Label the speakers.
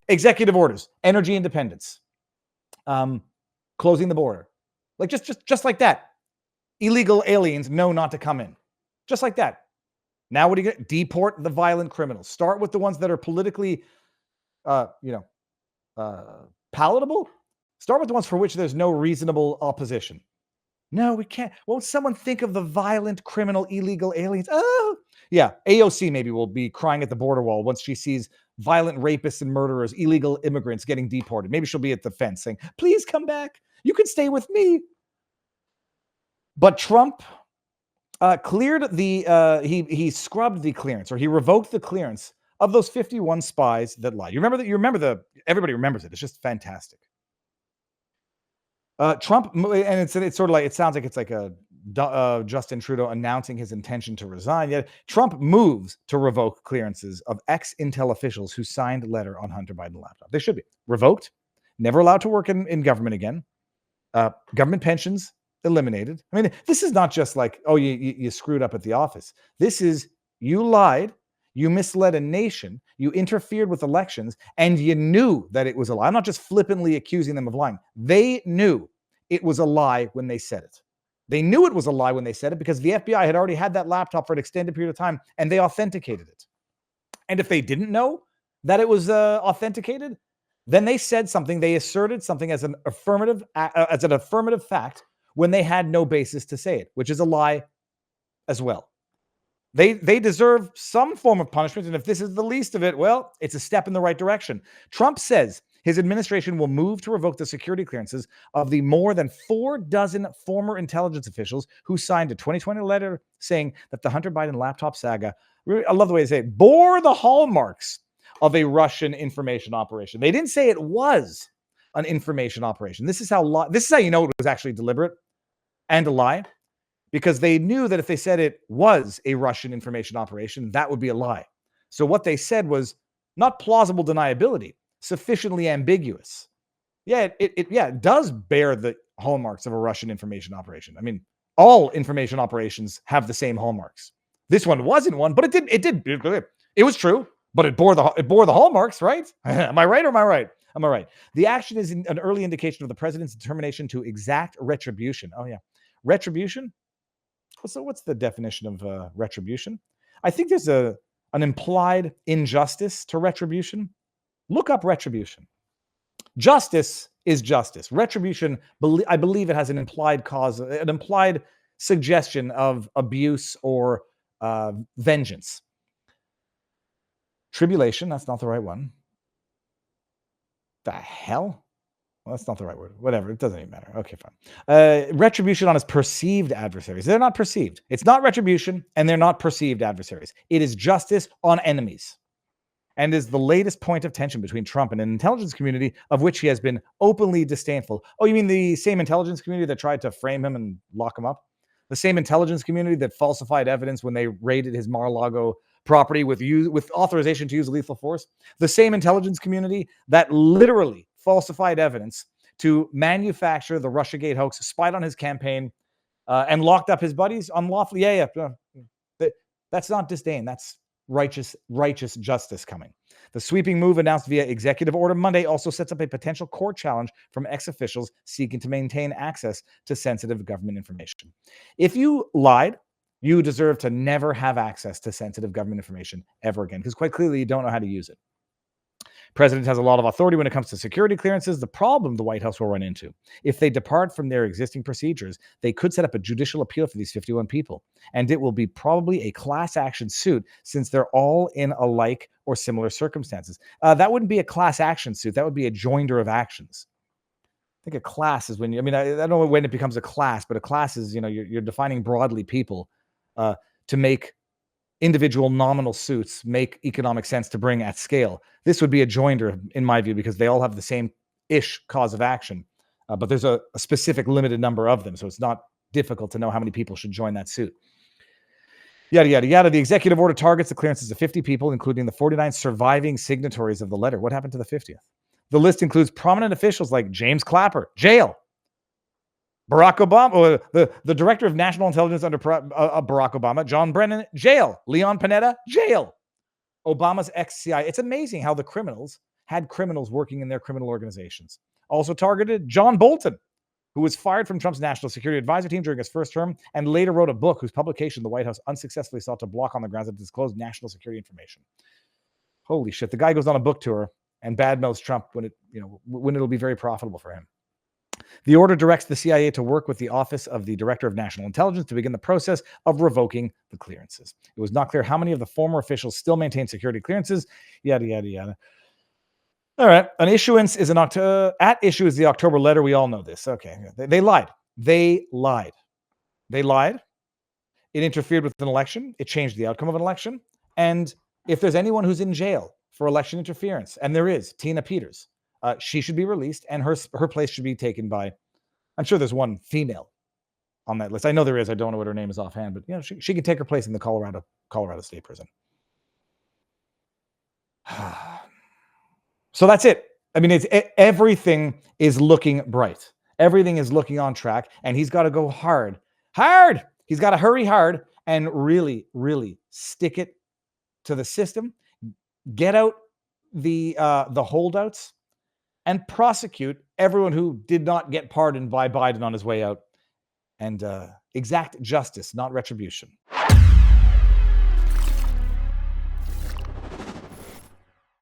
Speaker 1: Executive orders, energy independence, closing the border. Like just like that. Illegal aliens know not to come in. Just like that. Now what do you get? Deport the violent criminals. Start with the ones that are politically, palatable. Start with the ones for which there's no reasonable opposition. No, we can't. Won't someone think of the violent, criminal, illegal aliens? Oh, yeah. AOC maybe will be crying at the border wall once she sees violent rapists and murderers, illegal immigrants getting deported. Maybe she'll be at the fence saying, please come back. You can stay with me. But Trump cleared the, he scrubbed the clearance, or he revoked the clearance of those 51 spies that lied. Everybody remembers it. It's just fantastic. Trump, and it's sort of like, it sounds like it's like a Justin Trudeau announcing his intention to resign. Yet Trump moves to revoke clearances of ex-Intel officials who signed a letter on Hunter Biden laptop. They should be revoked, never allowed to work in government again. Government pensions eliminated. I mean, this is not just like, oh, you screwed up at the office. This is, you lied, you misled a nation, you interfered with elections, and you knew that it was a lie. I'm not just flippantly accusing them of lying. They knew it was a lie when they said it. They knew it was a lie when they said it because the FBI had already had that laptop for an extended period of time, and they authenticated it. And if they didn't know that it was authenticated, then they said something, they asserted something as an affirmative fact when they had no basis to say it, which is a lie as well. They deserve some form of punishment, and if this is the least of it, well, it's a step in the right direction. Trump says his administration will move to revoke the security clearances of the more than 46 former intelligence officials who signed a 2020 letter saying that the Hunter Biden laptop saga, I love the way they say it, bore the hallmarks of a Russian information operation. They didn't say it was an information operation. This is how you know it was actually deliberate and a lie, because they knew that if they said it was a Russian information operation, that would be a lie. So what they said was not plausible deniability, sufficiently ambiguous. Yeah, it does bear the hallmarks of a Russian information operation. I mean, all information operations have the same hallmarks. This one wasn't one, but it was true, but it bore the hallmarks, right? Am I right or am I right? Am I right? The action is an early indication of the president's determination to exact retribution. Oh yeah. Retribution? So what's the definition of retribution? I think there's an implied injustice to retribution. Look up retribution. Justice is justice. Retribution, I believe it has an implied cause, an implied suggestion of abuse or vengeance. Tribulation, that's not the right one. The hell? Well, that's not the right word. Whatever. It doesn't even matter. Okay, fine. Retribution on his perceived adversaries. They're not perceived. It's not retribution, and they're not perceived adversaries. It is justice on enemies, and is the latest point of tension between Trump and an intelligence community of which he has been openly disdainful. Oh, you mean the same intelligence community that tried to frame him and lock him up? The same intelligence community that falsified evidence when they raided his Mar-a-Lago property with authorization to use lethal force? The same intelligence community that literally falsified evidence to manufacture the Russiagate hoax, spied on his campaign, and locked up his buddies unlawfully. That's not disdain. That's righteous justice coming. The sweeping move announced via executive order Monday also sets up a potential court challenge from ex-officials seeking to maintain access to sensitive government information. If you lied, you deserve to never have access to sensitive government information ever again, because quite clearly you don't know how to use it. President has a lot of authority when it comes to security clearances. The problem the White House will run into, if they depart from their existing procedures, they could set up a judicial appeal for these 51 people. And it will be probably a class action suit since they're all in alike or similar circumstances. That wouldn't be a class action suit. That would be a joinder of actions. I think a class is when I don't know when it becomes a class, but a class is, you're defining broadly people to make individual nominal suits make economic sense to bring at scale. This would be a joinder, in my view, because they all have the same-ish cause of action, but there's a specific limited number of them, so it's not difficult to know how many people should join that suit. Yada, yada, yada. The executive order targets the clearances of 50 people, including the 49 surviving signatories of the letter. What happened to the 50th? The list includes prominent officials like James Clapper, jail. Barack Obama, the director of national intelligence under Barack Obama, John Brennan, jail. Leon Panetta, jail. Obama's ex-CIA. It's amazing how the criminals had criminals working in their criminal organizations. Also targeted John Bolton, who was fired from Trump's national security advisor team during his first term and later wrote a book whose publication the White House unsuccessfully sought to block on the grounds that it disclosed national security information. Holy shit. The guy goes on a book tour and badmouths Trump when it'll be very profitable for him. The order directs the CIA to work with the Office of the Director of National Intelligence to begin the process of revoking the clearances. It was not clear how many of the former officials still maintain security clearances, yada, yada, yada. All right. At issue is the October letter. We all know this. Okay. They lied. They lied. It interfered with an election. It changed the outcome of an election. And if there's anyone who's in jail for election interference, and there is, Tina Peters, she should be released, and her place should be taken by, I'm sure there's one female on that list. I know there is. I don't know what her name is offhand, but she can take her place in the Colorado State Prison. So that's it. I mean, everything is looking bright. Everything is looking on track, and he's got to go hard. He's got to hurry hard and really, really stick it to the system. Get out the holdouts and prosecute everyone who did not get pardoned by Biden on his way out, and exact justice, not retribution.